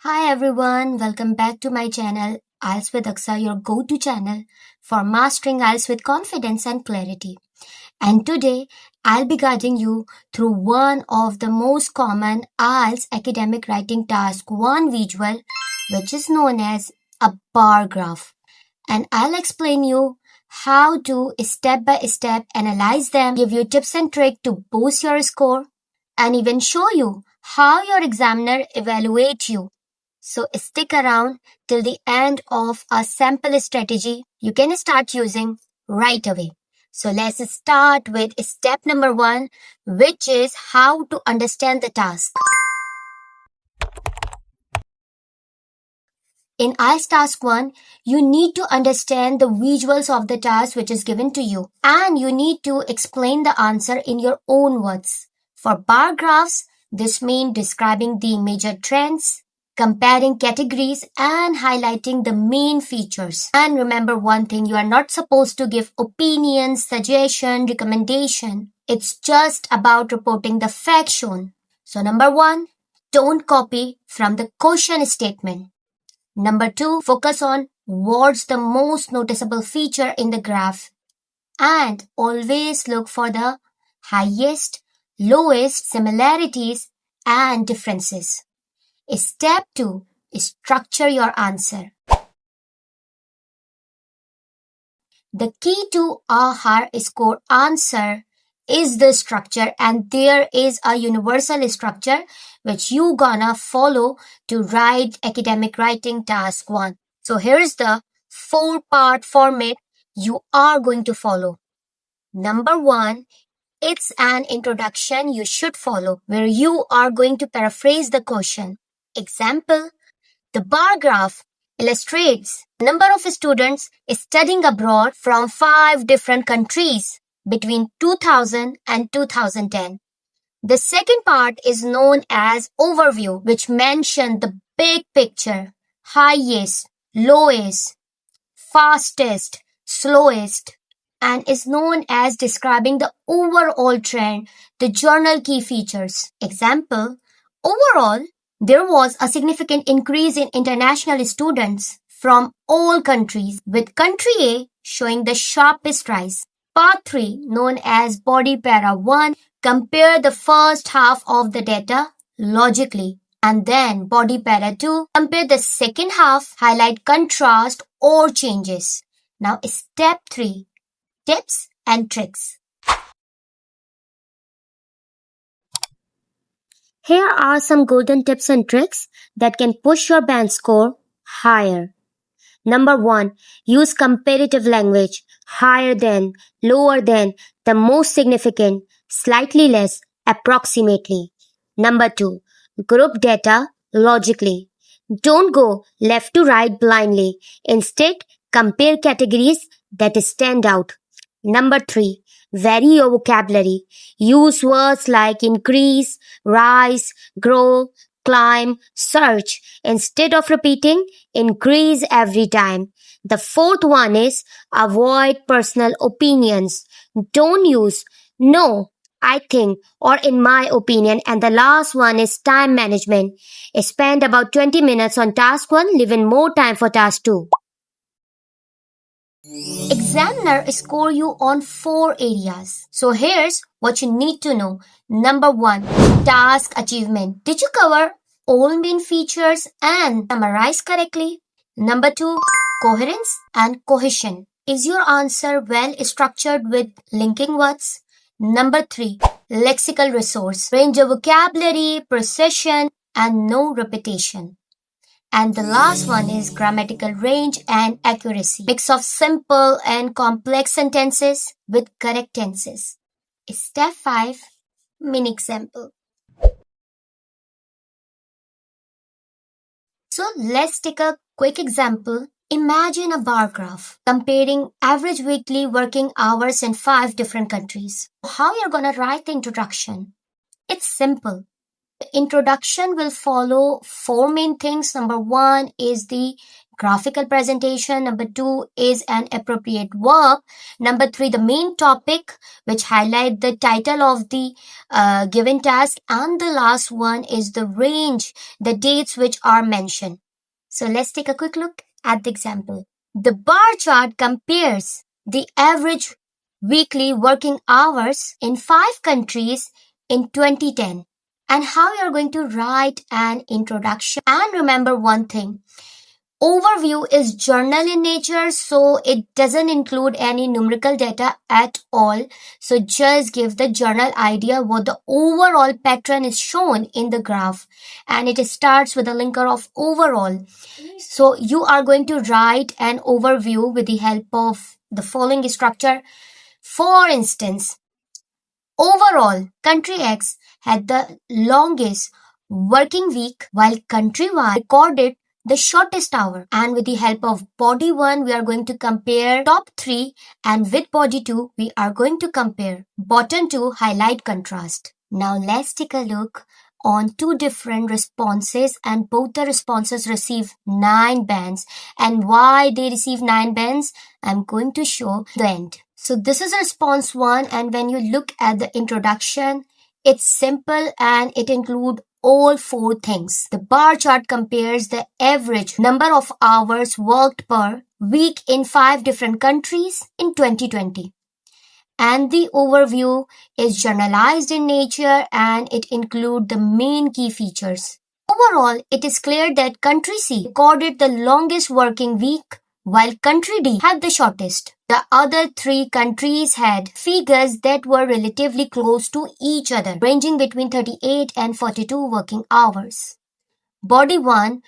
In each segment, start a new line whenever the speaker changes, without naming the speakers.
Hi everyone, welcome back to my channel IELTS with Aksa, your go-to channel for mastering IELTS with confidence and clarity. And today I'll be guiding you through one of the most common IELTS academic writing task, one visual, which is known as a bar graph. And I'll explain you how to step by step analyze them, give you tips and tricks to boost your score, and even show you how your examiner evaluates you. So stick around till the end of a sample strategy you can start using right away. So let's start with step number 1, which is how to understand the task. In IELTS Task 1, you need to understand the visuals of the task which is given to you, and you need to explain the answer in your own words. For bar graphs, this means describing the major trends, comparing categories, and highlighting the main features. And remember one thing, you are not supposed to give opinions, suggestion, recommendation. It's just about reporting the facts shown. So number 1, don't copy from the question statement. Number 2, focus on what's the most noticeable feature in the graph. And always look for the highest, lowest similarities and differences. Step 2, structure your answer. The key to a high score answer is the structure, and there is a universal structure which you gonna follow to write academic writing task 1. So here's the 4-part format you are going to follow. Number 1, it's an introduction you should follow where you are going to paraphrase the question. Example, the bar graph illustrates the number of students studying abroad from 5 different countries between 2000 and 2010. The second part is known as overview, which mentions the big picture, highest, lowest, fastest, slowest, and is known as describing the overall trend, the journal key features. Example, overall, there was a significant increase in international students from all countries, with country A showing the sharpest rise. Part 3, known as body para 1, compare the first half of the data logically, and then body para 2, compare the second half, highlight contrast or changes. Now step 3, tips and tricks. Here are some golden tips and tricks that can push your band score higher. Number 1, use comparative language, higher than, lower than, the most significant, slightly less, approximately. Number 2, group data logically. Don't go left to right blindly. Instead, compare categories that stand out. Number 3, vary your vocabulary. Use words like increase, rise, grow, climb, search instead of repeating increase every time. The fourth one is avoid personal opinions. Don't use no, I think, or in my opinion. And the last one is time management. Spend about 20 minutes on task 1, leaving more time for task 2. Examiner score you on 4 areas. So here's what you need to know. Number 1, task achievement. Did you cover all main features and summarize correctly? Number 2, coherence and cohesion. Is your answer well structured with linking words? Number 3, lexical resource. Range of vocabulary, precision, and no repetition. And the last one is grammatical range and accuracy. Mix of simple and complex sentences with correct tenses. Step 5, mini example. So let's take a quick example. Imagine a bar graph comparing average weekly working hours in 5 different countries. How you're gonna write the introduction? It's simple. The introduction will follow 4 main things. Number 1 is the graphical presentation. Number 2 is an appropriate verb. Number 3, the main topic, which highlight the title of the given task. And the last one is the range, the dates which are mentioned. So let's take a quick look at the example. The bar chart compares the average weekly working hours in 5 countries in 2010 and how you're going to write an introduction. And remember one thing, overview is journal in nature, so it doesn't include any numerical data at all. So just give the journal idea what the overall pattern is shown in the graph, and it starts with a linker of overall. So you are going to write an overview with the help of the following structure. For instance, overall, country X had the longest working week while country Y recorded the shortest hour. And with the help of body 1, we are going to compare top 3, and with body 2, we are going to compare bottom 2, highlight contrast. Now let's take a look on 2 different responses, and both the responses receive 9 bands. And why they receive 9 bands, I'm going to show the end. So this is response 1, and when you look at the introduction, it's simple and it includes all 4 things. The bar chart compares the average number of hours worked per week in 5 different countries in 2020. And the overview is generalized in nature and it includes the main key features. Overall, it is clear that country C recorded the longest working week while country D had the shortest. The other 3 countries had figures that were relatively close to each other, ranging between 38 and 42 working hours. Body 1,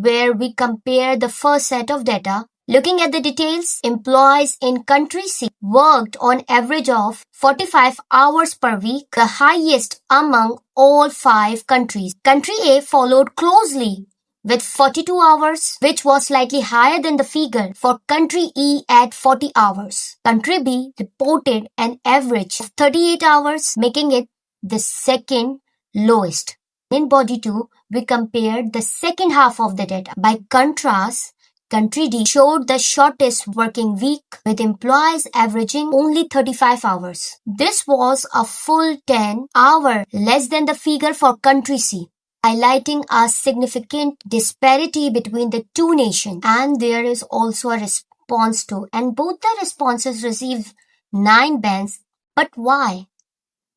where we compare the first set of data. Looking at the details, employees in country C worked on average of 45 hours per week, the highest among all 5 countries. Country A followed closely with 42 hours, which was slightly higher than the figure for country E at 40 hours. Country B reported an average of 38 hours, making it the second lowest. In body 2, we compared the second half of the data. By contrast, country D showed the shortest working week with employees averaging only 35 hours. This was a full 10 hours less than the figure for country C, highlighting a significant disparity between the 2 nations. And there is also a response to, and both the responses receive 9 bands. But why?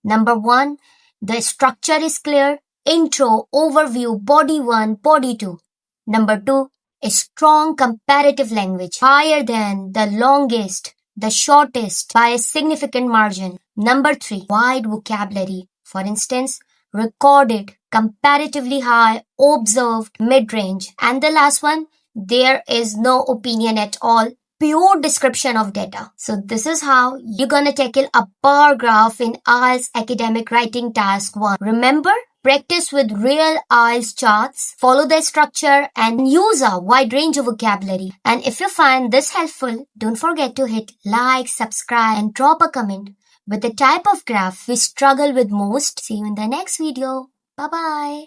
Number 1, the structure is clear. Intro, overview, body 1, body 2. Number 2, a strong comparative language, higher than the longest, the shortest by a significant margin. Number 3, wide vocabulary. For instance, recorded, comparatively high, observed, mid-range. And the last one, there is no opinion at all, pure description of data. So this is how you're gonna tackle a bar graph in IELTS Academic Writing Task 1. Remember, practice with real IELTS charts, follow the structure and use a wide range of vocabulary. And if you find this helpful, don't forget to hit like, subscribe and drop a comment with the type of graph we struggle with most. See you in the next video. Bye-bye.